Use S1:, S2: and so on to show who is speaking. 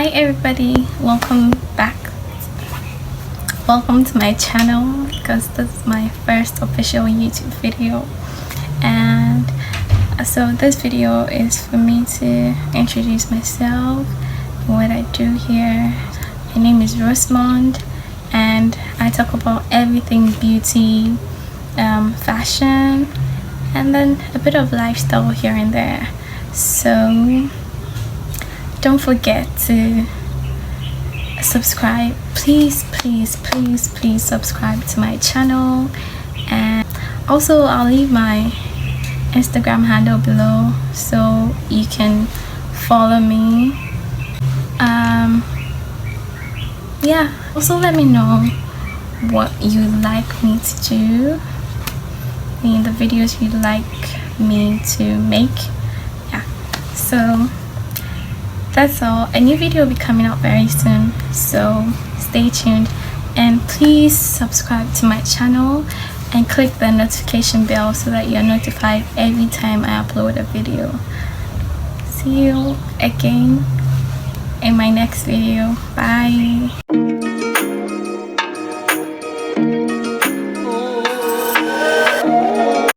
S1: Hi everybody, welcome back. Welcome to my channel, because this is my first official YouTube video. And so this video is for me to introduce myself and what I do here. My name is Rosemond, and I talk about everything beauty, fashion, and then a bit of lifestyle here and there. So don't forget to subscribe. Please subscribe to my channel. And also I'll leave my Instagram handle below so you can follow me. Yeah, also let me know what you'd like me to do in the videos you'd like me to make. Yeah, so that's all. A new video will be coming out very soon, so stay tuned, and please subscribe to my channel and click the notification bell so that you're notified every time I upload a video. See you again in my next video. Bye.